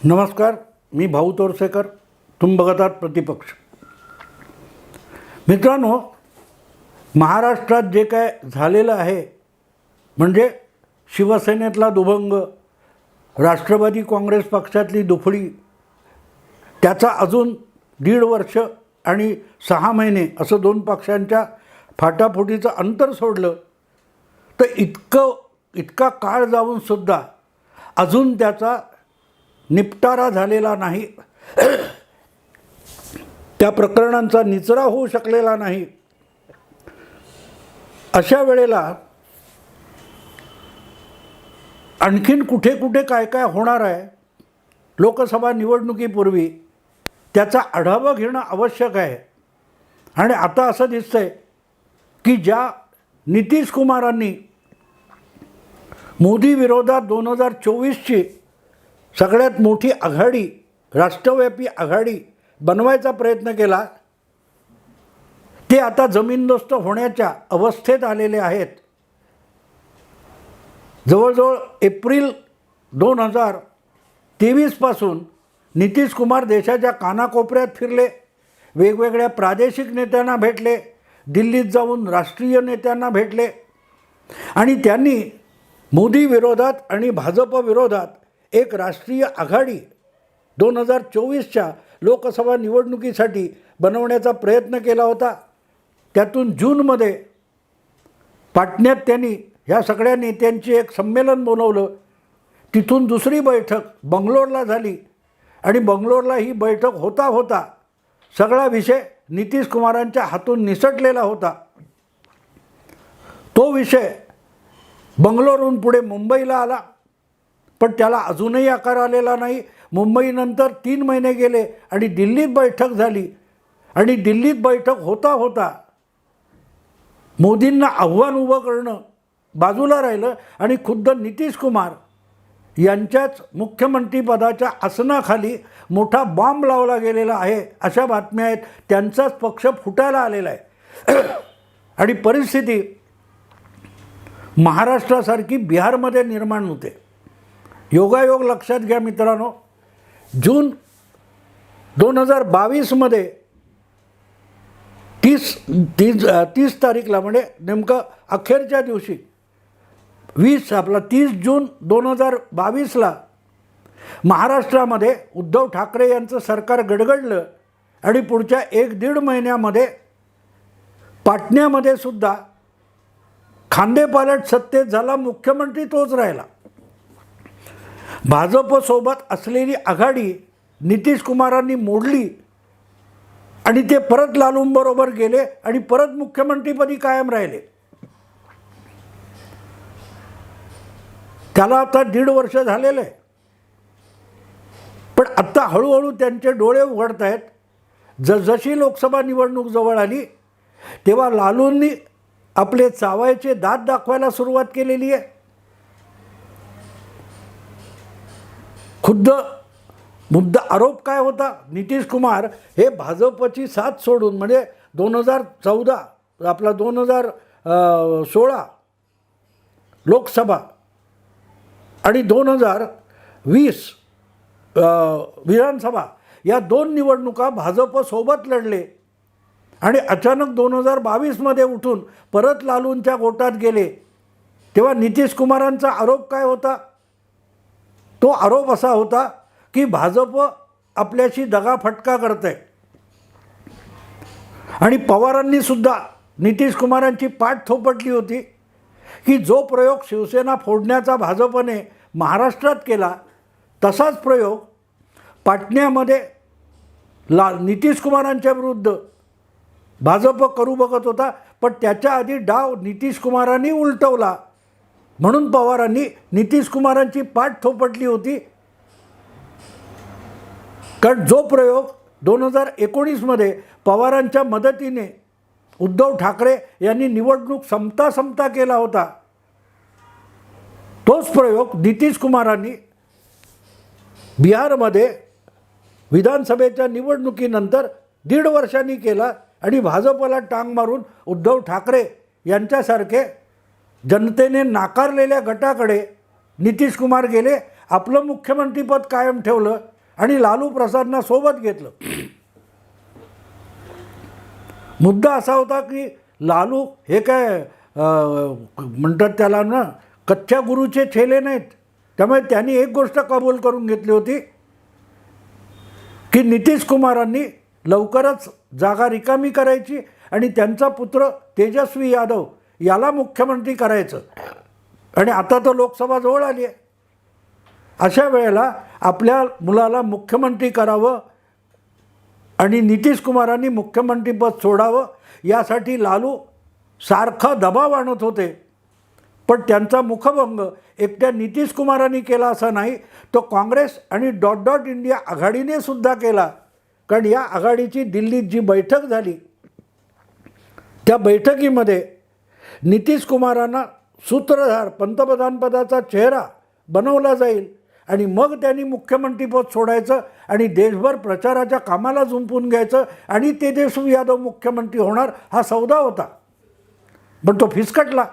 नमस्कार, मी भाऊ तोरसेकर. तुम्ही बघत आहात प्रतिपक्ष. मित्रांनो, महाराष्ट्रात जे काय झालेलं आहे म्हणजे शिवसेनेतला दुभंग, राष्ट्रवादी काँग्रेस पक्षातली दुफडी, त्याचा अजून 1.5 वर्ष आणि 6 महिने असं 2 पक्षांच्या फाटाफुटीचं अंतर सोडलं तर इतका काळ जाऊनसुद्धा अजून त्याचा निपटारा झालेला नाही, त्या प्रकरणांचा निचरा होऊ शकलेला नाही. अशा वेळेला आणखीन कुठे कुठे काय काय होणार आहे, लोकसभा निवडणुकीपूर्वी त्याचा आढावा घेणं आवश्यक आहे. आणि आता असं दिसतंय की ज्या नितीश कुमारांनी मोदी विरोधात 2024ची सगळ्यात मोठी आघाडी, राष्ट्रव्यापी आघाडी बनवायचा प्रयत्न केला, ते आता जमीनदोस्त होण्याच्या अवस्थेत आलेले आहेत. जवळजवळ एप्रिल 2023 पासून नितीश कुमार देशाच्या कानाकोपऱ्यात फिरले, वेगवेगळ्या प्रादेशिक नेत्यांना भेटले, दिल्लीत जाऊन राष्ट्रीय नेत्यांना भेटले आणि त्यांनी मोदी विरोधात आणि भाजप विरोधात एक राष्ट्रीय आघाडी 2024च्या लोकसभा निवडणुकीसाठी बनवण्याचा प्रयत्न केला होता. त्यातून जूनमध्ये पाटण्यात त्यांनी ह्या सगळ्या नेत्यांची एक संमेलन बोलवलं. तिथून दुसरी बैठक बंगलोरला झाली आणि बंगलोरला ही बैठक होता होता सगळा विषय नितीश कुमारांच्या हातून निसटलेला होता. तो विषय बंगलोरहून पुढे मुंबईला आला, पण त्याला अजूनही आकार आलेला नाही. मुंबईनंतर 3 महिने गेले आणि दिल्लीत बैठक झाली आणि दिल्लीत बैठक होता होता मोदींना आव्हान उभं करणं बाजूला राहिलं आणि खुद्द नितीश कुमार यांच्याच मुख्यमंत्रीपदाच्या आसनाखाली मोठा बॉम्ब लावला गेलेला आहे अशा बातम्या आहेत. त्यांचाच पक्ष फुटायला आलेला आहे आणि परिस्थिती महाराष्ट्रासारखी बिहारमध्ये निर्माण होते. योगायोग लक्षात घ्या मित्रांनो, जून 2022मध्ये 30 तारीखला म्हणजे नेमकं अखेरच्या दिवशी 30 जून 2022ला महाराष्ट्रामध्ये उद्धव ठाकरे यांचं सरकार गडगडलं आणि पुढच्या 1-1.5 महिन्यामध्ये पाटण्यामध्ये सुद्धा खांदेपालट सत्तेत झाला, मुख्यमंत्री तोच राहिला. भाजपसोबत असलेली आघाडी नितीश कुमारांनी मोडली आणि ते परत लालूंबरोबर गेले आणि परत मुख्यमंत्रीपदी कायम राहिले. त्याला आता 1.5 वर्ष झालेलं आहे, पण आत्ता हळूहळू त्यांचे डोळे उघडत आहेत. जशी लोकसभा निवडणूक जवळ आली तेव्हा लालूंनी आपले चावायचे दात दाखवायला सुरुवात केलेली आहे. खुद्द मुद्दा आरोप काय होता, नितीश कुमार हे भाजपची साथ सोडून म्हणजे 2014 आपला 2016 लोकसभा आणि 2020 विधानसभा या 2 निवडणुका भाजपसोबत लढले आणि अचानक 2022मध्ये उठून परत लालूंच्या गोटात गेले. तेव्हा नितीश कुमारांचा आरोप काय होता, तो आरोप असा होता की भाजप आपल्याशी दगाफटका करते आणि पवारांनी सुद्धा नितीश कुमारांची पाठ थोपटली होती की जो प्रयोग शिवसेना फोडण्याचा भाजपने महाराष्ट्रात केला तसाच प्रयोग पाटण्यामध्ये नितीश कुमारांच्या विरुद्ध भाजप करू बघत होता. पण त्याच्या आधी डाव नितीश कुमारांनी उलटवला म्हणून पवारांनी नितीश कुमारांची पाठ थोपटली होती. कारण जो प्रयोग 2019मध्ये पवारांच्या मदतीने उद्धव ठाकरे यांनी निवडणूक संपता केला होता, तोच प्रयोग नितीश कुमारांनी बिहारमध्ये विधानसभेच्या निवडणुकीनंतर 1.5 वर्षांनी केला आणि भाजपला टांग मारून उद्धव ठाकरे यांच्यासारखे जनतेने नाकारलेल्या गटाकडे नितीश कुमार गेले, आपलं मुख्यमंत्रीपद कायम ठेवलं आणि लालू प्रसादना सोबत घेतलं. मुद्दा असा होता की लालू हे काय म्हणतात त्याला ना, कच्च्या गुरूचे छेले नाहीत. त्यामुळे त्यांनी एक गोष्ट कबूल करून घेतली होती की नितीश कुमारांनी लवकरच जागा रिकामी करायची आणि त्यांचा पुत्र तेजस्वी यादव याला मुख्यमंत्री करायचं. आणि आता तर लोकसभा जवळ आली आहे. अशा वेळेला आपल्या मुलाला मुख्यमंत्री करावं आणि नितीश कुमारांनी मुख्यमंत्रीपद सोडावं यासाठी लालू सारखा दबाव आणत होते. पण त्यांचा मुखभंग एकट्या नितीश कुमारांनी केला असा नाही, तो काँग्रेस आणि डॉट डॉट इंडिया आघाडीने सुद्धा केला. कारण या आघाडीची दिल्लीत जी बैठक झाली त्या बैठकीमध्ये नितीश कुमारांना सूत्रधार पंतप्रधानपदाचा चेहरा बनवला जाईल आणि मग त्यांनी मुख्यमंत्रीपद सोडायचं आणि देशभर प्रचाराच्या कामाला जुंपून घ्यायचं आणि तेजस्वी यादव मुख्यमंत्री होणार, हा सौदा होता. पण तो फिसकटला.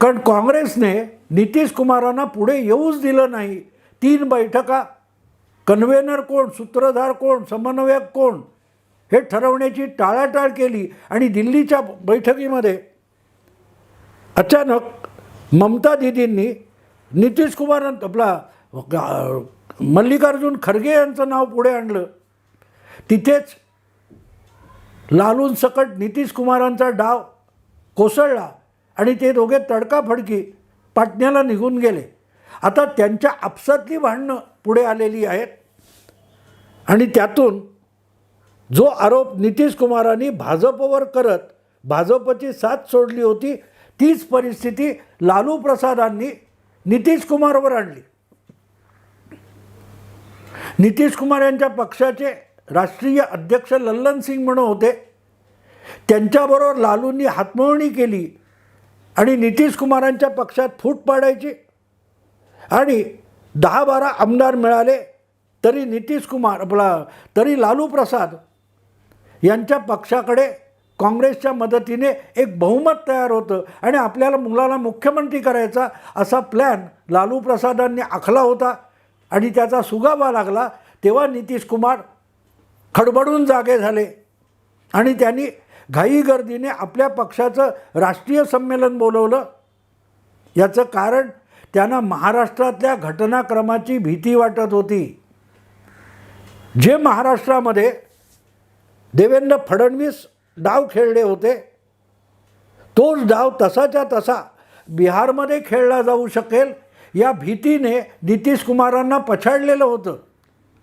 कारण काँग्रेसने नितीश कुमारांना पुढे येऊच दिलं नाही. 3 बैठका, कन्व्हेनर कोण, सूत्रधार कोण, समन्वयक कोण हे ठरवण्याची टाळाटाळ केली. आणि दिल्लीच्या बैठकीमध्ये अचानक ममता दीदींनी नितीश कुमार आपला मल्लिकार्जुन खरगे यांचं नाव पुढे आणलं. तिथेच लालूंसकट नितीश कुमारांचा डाव कोसळला आणि ते दोघे तडकाफडकी पाटण्याला निघून गेले. आता त्यांच्या आपसातली भांडणं पुढे आलेली आहेत आणि त्यातून जो आरोप नितीश कुमारांनी भाजपवर करत भाजपची साथ सोडली होती, तीच परिस्थिती लालू प्रसादांनी नितीश कुमारवर आणली. नितीश कुमार यांच्या पक्षाचे राष्ट्रीय अध्यक्ष लल्लन सिंग म्हणून होते. त्यांच्याबरोबर लालूंनी हातमोळणी केली आणि नितीश कुमारांच्या पक्षात फूट पाडायची. आणि 10-12 आमदार मिळाले तरी नितीश कुमार तरी लालू प्रसाद यांच्या पक्षाकडे काँग्रेसच्या मदतीने एक बहुमत तयार होतं आणि आपल्याला मुलाला मुख्यमंत्री करायचा असा प्लॅन लालू प्रसादांनी आखला होता. आणि त्याचा सुगावा लागला तेव्हा नितीश कुमार खडबडून जागे झाले आणि त्यांनी घाईगर्दीने आपल्या पक्षाचं राष्ट्रीय संमेलन बोलवलं. याचं कारण त्यांना महाराष्ट्रातल्या घटनाक्रमाची भीती वाटत होती. जे महाराष्ट्रामध्ये देवेंद्र फडणवीस डाव खेळले होते, तोच डाव तसाच्या तसा बिहारमध्ये खेळला जाऊ शकेल या भीतीने नितीश कुमारांना पछाडलेलं होतं.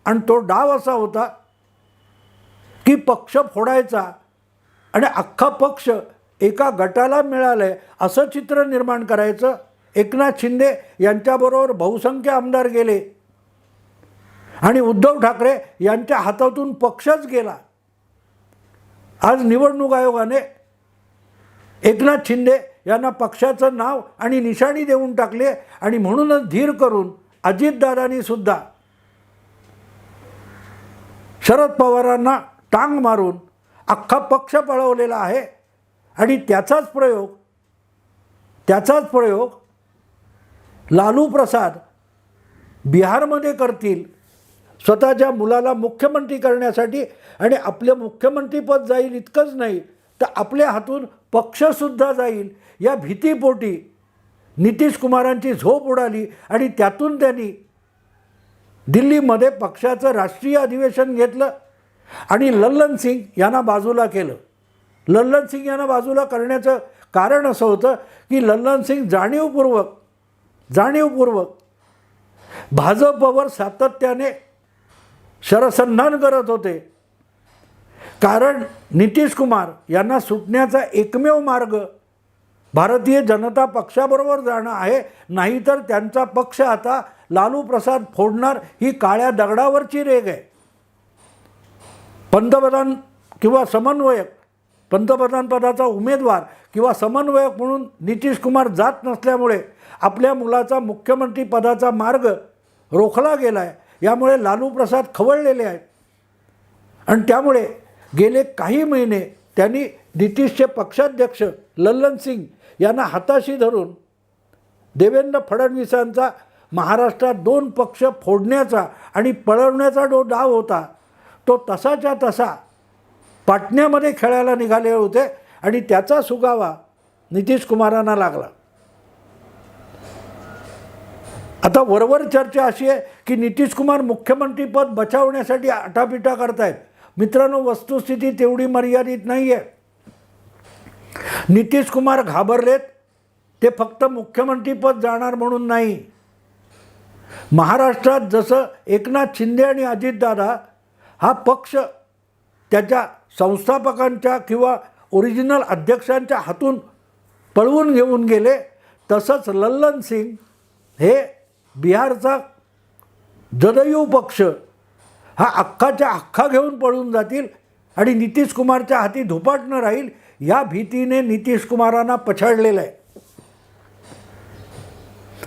आणि तो डाव असा होता की पक्ष फोडायचा आणि अख्खा पक्ष एका गटाला मिळालं आहे असं चित्र निर्माण करायचं. एकनाथ शिंदे यांच्याबरोबर बहुसंख्य आमदार गेले आणि उद्धव ठाकरे यांच्या हातातून पक्षच गेला. आज निवडणूक आयोगाने एकनाथ शिंदे यांना पक्षाचं नाव आणि निशाणी देऊन टाकले आणि म्हणूनच धीर करून अजितदादांनी सुद्धा शरद पवारांना टांग मारून अख्खा पक्ष पळवलेला आहे. आणि त्याचाच प्रयोग लालू प्रसाद बिहारमध्ये करतील स्वतःच्या मुलाला मुख्यमंत्री करण्यासाठी. आणि आपलं मुख्यमंत्रीपद जाईल इतकंच नाही तर आपल्या हातून पक्षसुद्धा जाईल या भीतीपोटी नितीश कुमारांची झोप उडाली आणि त्यातून त्यांनी दिल्लीमध्ये पक्षाचं राष्ट्रीय अधिवेशन घेतलं आणि लल्लन सिंग यांना बाजूला केलं. लल्लन सिंग यांना बाजूला करण्याचं कारण असं होतं की लल्लन सिंग जाणीवपूर्वक भाजपवर सातत्याने शरसंधान करत होते. कारण नितीश कुमार यांना सुटण्याचा एकमेव मार्ग भारतीय जनता पक्षाबरोबर जाणं आहे, नाहीतर त्यांचा पक्ष आता लालू प्रसाद फोडणार ही काळ्या दगडावरची रेघ आहे. पंतप्रधान किंवा समन्वयक, पंतप्रधानपदाचा उमेदवार किंवा समन्वयक म्हणून नितीश कुमार जात नसल्यामुळे आपल्या मुलाचा मुख्यमंत्रीपदाचा मार्ग रोखला गेला आहे. यामुळे लालू प्रसाद खवळलेले आहेत आणि त्यामुळे गेले काही महिने त्यांनी नितीशचे पक्षाध्यक्ष लल्लन सिंग यांना हाताशी धरून देवेंद्र फडणवीसांचा महाराष्ट्रात 2 पक्ष फोडण्याचा आणि पळवण्याचा डाव होता, तो तसाच्या तसा पाटण्यामध्ये खेळायला निघाले होते आणि त्याचा सुगावा नितीश कुमारांना लागला. आता वरवर चर्चा अशी आहे की नितीश कुमार मुख्यमंत्रीपद बचावण्यासाठी आटापिटा करतायत. मित्रांनो, वस्तुस्थिती तेवढी मर्यादित नाही आहे. नितीश कुमार घाबरलेत, ते फक्त मुख्यमंत्रीपद जाणार म्हणून नाही. महाराष्ट्रात जसं एकनाथ शिंदे आणि अजितदादा हा पक्ष त्याच्या संस्थापकांच्या किंवा ओरिजिनल अध्यक्षांच्या हातून पळवून घेऊन गेले, तसंच लल्लन सिंग हे बिहारचा जदयू पक्ष हा अख्खाच्या अख्खा घेऊन पळून जातील आणि नितीश कुमारच्या हाती धुपाटणं राहील, या भीतीने नितीश कुमारांना पछाडलेलं आहे.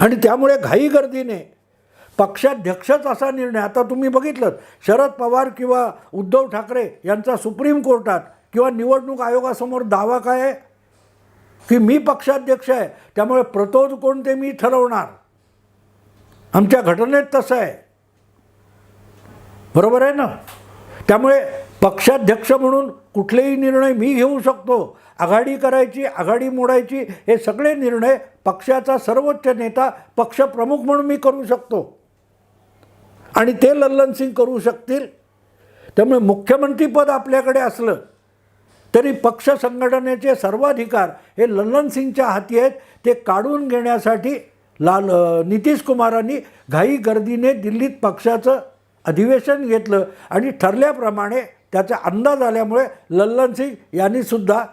आणि त्यामुळे घाईगर्दीने पक्षाध्यक्षच असा निर्णय, आता तुम्ही बघितलं शरद पवार किंवा उद्धव ठाकरे यांचा सुप्रीम कोर्टात किंवा निवडणूक आयोगासमोर दावा काय आहे की मी पक्षाध्यक्ष आहे, त्यामुळे प्रतोद कोण ते मी ठरवणार. आमच्या घटनेत तसं आहे, बरोबर आहे ना. त्यामुळे पक्षाध्यक्ष म्हणून कुठलेही निर्णय मी घेऊ शकतो. आघाडी करायची, आघाडी मोडायची, हे सगळे निर्णय पक्षाचा सर्वोच्च नेता, पक्षप्रमुख म्हणून मी करू शकतो आणि ते लल्लन सिंग करू शकतील. त्यामुळे मुख्यमंत्रीपद आपल्याकडे असलं तरी पक्ष संघटनेचे सर्वाधिकार हे लल्लन सिंगच्या हाती आहेत. ते काढून घेण्यासाठी नितीश कुमारांनी घाईगर्दीने दिल्लीत पक्षाचं अधिवेशन घेतलं आणि ठरल्याप्रमाणे त्याचा अंदाज आल्यामुळे लल्लन सिंग यांनीसुद्धा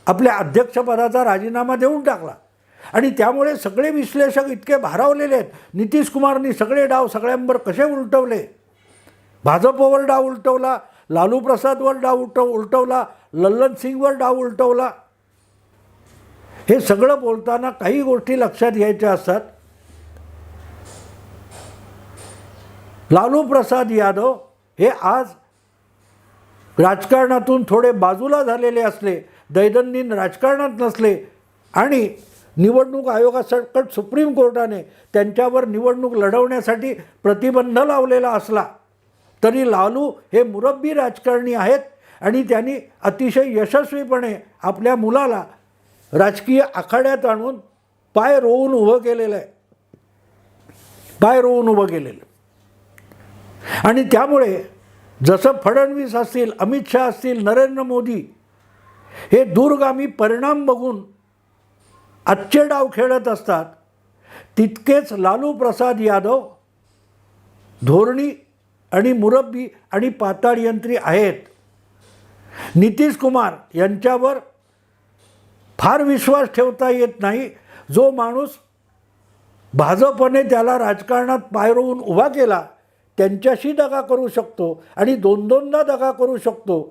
आपल्या अध्यक्षपदाचा राजीनामा देऊन टाकला. आणि त्यामुळे सगळे विश्लेषक इतके भारावलेले आहेत, नितीश कुमारनी सगळे डाव सगळ्यांवर कसे उलटवले. भाजपवर डाव उलटवला, लालू प्रसादवर डाव उलटवला, लल्लन सिंगवर डाव उलटवला. हे सगळं बोलताना काही गोष्टी लक्षात घ्यायच्या असतात. लालू प्रसाद यादव हे आज राजकारणातून थोडे बाजूला झालेले असले, दैनंदिन राजकारणात नसले आणि निवडणूक आयोगासकट सुप्रीम कोर्टाने त्यांच्यावर निवडणूक लढवण्यासाठी प्रतिबंध लावलेला असला तरी लालू हे मुरब्बी राजकारणी आहेत आणि त्यांनी अतिशय यशस्वीपणे आपल्या मुलाला राजकीय आखाड्यात आणून पाय रोवून उभं केलेलं आहे, पाय रोवून उभं केलेलं. आणि त्यामुळे जसं फडणवीस असतील, अमित शहा असतील, नरेंद्र मोदी हे दूरगामी परिणाम बघून आजचे डाव खेळत असतात, तितकेच लालू प्रसाद यादव धोरणी आणि मुरब्बी आणि पाताळयंत्री आहेत. नितीश कुमार यांच्यावर फार विश्वास ठेवता येत नाही. जो माणूस भाजपने त्याला राजकारणात पाय रोवून उभा केला त्यांच्याशी दगा करू शकतो आणि दोनदा दगा करू शकतो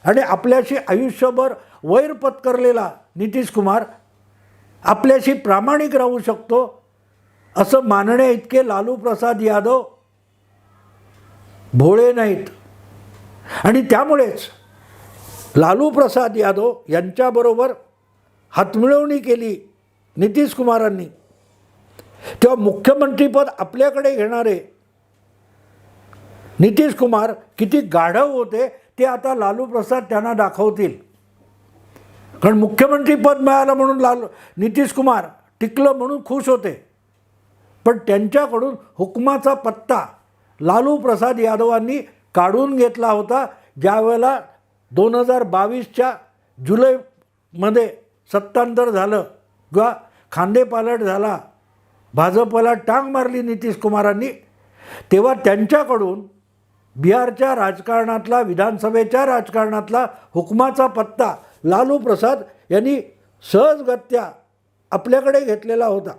आणि आपल्याशी आयुष्यभर वैर पत्करलेला नितीश कुमार आपल्याशी प्रामाणिक राहू शकतो असं मानण्या इतके लालू प्रसाद यादव भोळे नाहीत. आणि त्यामुळेच लालू प्रसाद यादव यांच्याबरोबर हातमिळवणी केली नितीश कुमारांनी, तेव्हा मुख्यमंत्रीपद आपल्याकडे घेणारे नितीश कुमार किती गाढव होते ते आता लालू प्रसाद त्यांना दाखवतील. कारण मुख्यमंत्रीपद मिळालं म्हणून नितीश कुमार टिकलं म्हणून खुश होते, पण त्यांच्याकडून हुकमाचा पत्ता लालू प्रसाद यादवांनी काढून घेतला होता. ज्यावेळेला 2022च्या जुलैमध्ये सत्तांतर झालं किंवा खांदेपालट झाला, भाजपला टांग मारली नितीश कुमारांनी, तेव्हा त्यांच्याकडून बिहारच्या राजकारणातला, विधानसभेच्या राजकारणातला हुकमाचा पत्ता लालू प्रसाद यांनी सहजगत्या आपल्याकडे घेतलेला होता.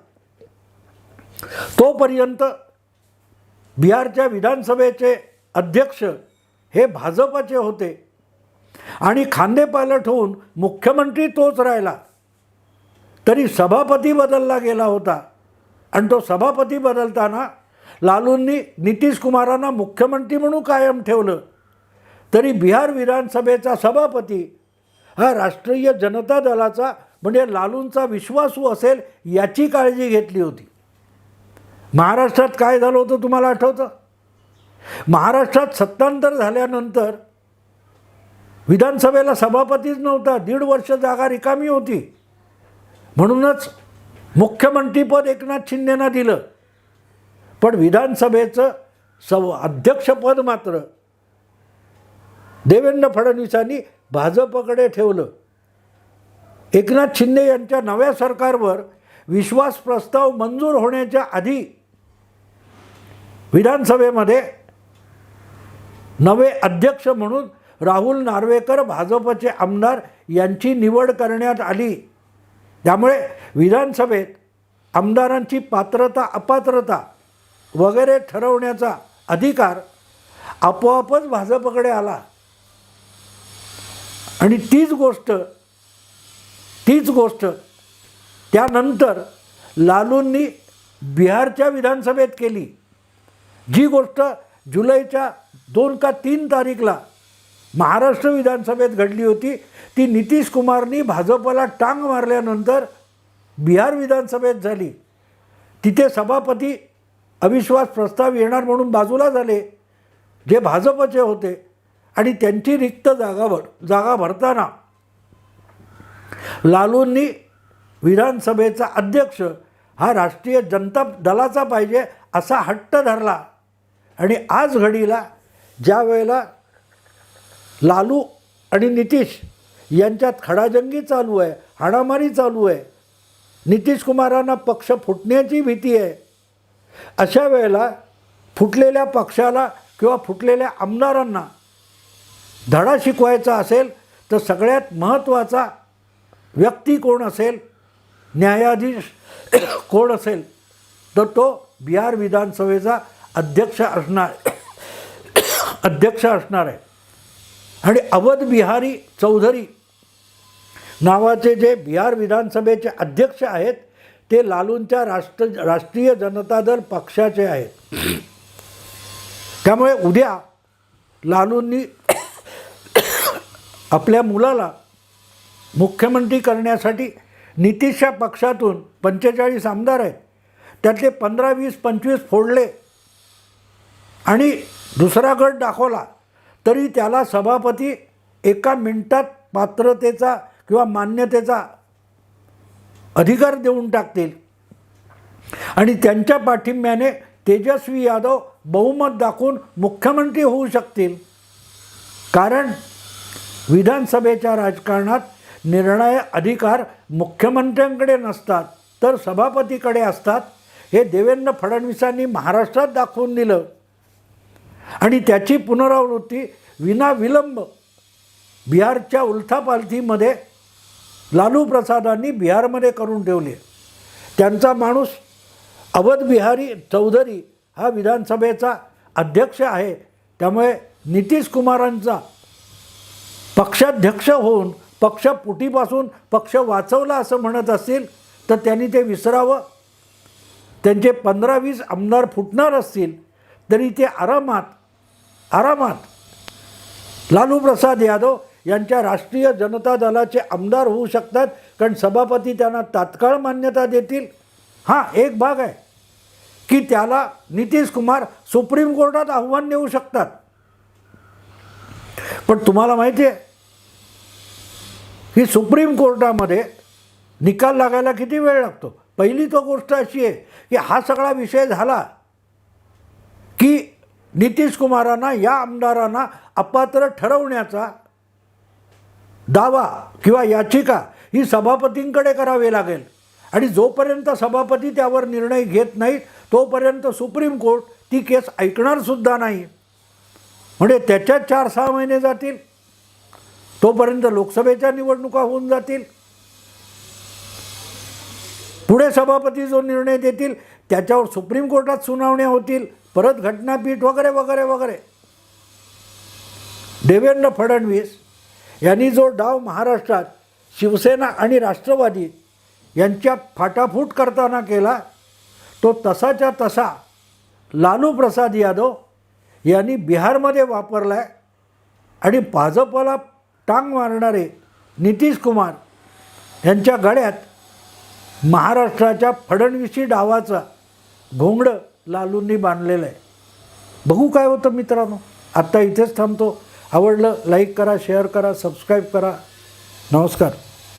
तोपर्यंत बिहारच्या विधानसभेचे अध्यक्ष हे भाजपचे होते आणि खांदेपालट होऊन मुख्यमंत्री तोच राहिला, तरी सभापती बदलला गेला होता. आणि तो सभापती बदलताना लालूंनी नितीश कुमारांना मुख्यमंत्री म्हणून कायम ठेवलं, तरी बिहार विधानसभेचा सभापती हा राष्ट्रीय जनता दलाचा म्हणजे लालूंचा विश्वासू असेल याची काळजी घेतली होती. महाराष्ट्रात काय झालं होतं तुम्हाला आठवतं? महाराष्ट्रात सत्तांतर झाल्यानंतर विधानसभेला सभापतीच नव्हता, 1.5 वर्ष जागा रिकामी होती. म्हणूनच मुख्यमंत्रीपद एकनाथ शिंदेंना दिलं, पण विधानसभेचं अध्यक्षपद मात्र देवेंद्र फडणवीसांनी भाजपकडे ठेवलं. एकनाथ शिंदे यांच्या नव्या सरकारवर विश्वास प्रस्ताव मंजूर होण्याच्या आधी विधानसभेमध्ये नवे अध्यक्ष म्हणून राहुल नार्वेकर भाजपचे आमदार यांची निवड करण्यात आली. त्यामुळे विधानसभेत आमदारांची पात्रता अपात्रता वगैरे ठरवण्याचा अधिकार आपोआपच भाजपकडे आला. आणि तीच गोष्ट त्यानंतर लालूंनी बिहारच्या विधानसभेत केली. जी गोष्ट जुलैच्या 2 का 3 तारीखला महाराष्ट्र विधानसभेत घडली होती, ती नितीश कुमारनी भाजपला टांग मारल्यानंतर बिहार विधानसभेत झाली. तिथे सभापती अविश्वास प्रस्ताव येणार म्हणून बाजूला झाले, जे भाजपचे होते. आणि त्यांची रिक्त जागा भरताना लालूंनी विधानसभेचा अध्यक्ष हा राष्ट्रीय जनता दलाचा पाहिजे असा हट्ट धरला. आणि आज घडीला ज्या वेळेला लालू आणि नितीश यांच्यात खडाजंगी चालू आहे, हाणामारी चालू आहे, नितीश कुमारांना पक्ष फुटण्याची भीती आहे, अशा वेळेला फुटलेल्या पक्षाला किंवा फुटलेल्या आमदारांना धडा शिकवायचा असेल तर सगळ्यात महत्त्वाचा व्यक्ती कोण असेल, न्यायाधीश कोण असेल, तर तो बिहार विधानसभेचा अध्यक्ष असणार आहे. आणि अवध बिहारी चौधरी नावाचे जे बिहार विधानसभेचे अध्यक्ष आहेत ते लालूंच्या राष्ट्रीय जनता दल पक्षाचे आहेत. त्यामुळे उद्या लालूंनी आपल्या मुलाला मुख्यमंत्री करण्यासाठी नितीशच्या पक्षातून 45 आमदार आहेत, त्यातले 15, 20, 25 फोडले आणि दुसरा गट दाखवला तरी त्याला सभापती एका मिनिटात पात्रतेचा किंवा मान्यतेचा अधिकार देऊन टाकतील. आणि त्यांच्या पाठिंब्याने तेजस्वी यादव बहुमत दाखवून मुख्यमंत्री होऊ शकतील. कारण विधानसभेच्या राजकारणात निर्णय अधिकार मुख्यमंत्र्यांकडे नसतात तर सभापतीकडे असतात. हे देवेंद्र फडणवीसांनी महाराष्ट्रात दाखवून दिलं आणि त्याची पुनरावृत्ती विनाविलंब बिहारच्या उलथापालथीमध्ये लालू प्रसादांनी बिहारमध्ये करून ठेवली. त्यांचा माणूस अवध बिहारी चौधरी हा विधानसभेचा अध्यक्ष आहे. त्यामुळे नितीश कुमारांचा पक्षाध्यक्ष होऊन पक्ष फुटीपासून पक्ष वाचवला असं म्हणत असतील तर त्यांनी ते विसरावं. त्यांचे 15-20 आमदार फुटणार असतील तरी ते आरामात लालू प्रसाद यादव यांच्या राष्ट्रीय जनता दलाचे आमदार होऊ शकतात. कारण सभापती त्यांना तात्काळ मान्यता देतील. हां, एक भाग आहे की त्याला नितीश कुमार सुप्रीम कोर्टात आव्हान देऊ शकतात. पण तुम्हाला माहिती आहे की सुप्रीम कोर्टामध्ये निकाल लागायला किती वेळ लागतो. पहिली तो गोष्ट अशी आहे की हा सगळा विषय झाला की नितीश कुमारांना या आमदारांना अपात्र ठरवण्याचा दावा किंवा याचिका ही सभापतींकडे करावी लागेल. आणि जोपर्यंत सभापती त्यावर निर्णय घेत नाहीत तोपर्यंत सुप्रीम कोर्ट ती केस ऐकणारसुद्धा नाही. म्हणजे त्याच्यात 4-6 महिने जातील. तोपर्यंत लोकसभेच्या निवडणुका होऊन जातील. पुढे सभापती जो निर्णय देतील त्याच्यावर सुप्रीम कोर्टात सुनावण्या होतील, परत घटनापीठ वगैरे वगैरे वगैरे. देवेंद्र फडणवीस यांनी जो डाव महाराष्ट्रात शिवसेना आणि राष्ट्रवादी यांच्या फाटाफूट करताना केला तो तसाच्या तसा लालू प्रसाद यादव यांनी बिहारमध्ये वापरला आहे. आणि भाजपला टांग मारणारे नितीश कुमार यांच्या गळ्यात महाराष्ट्राच्या फडणवीसी डावाचा घोंगडं लालूंनी बांधलेलं आहे. बघू काय होतं मित्रांनो. आत्ता इथेच थांबतो. आवडलं लाईक करा, शेअर करा, सबस्क्राईब करा. नमस्कार.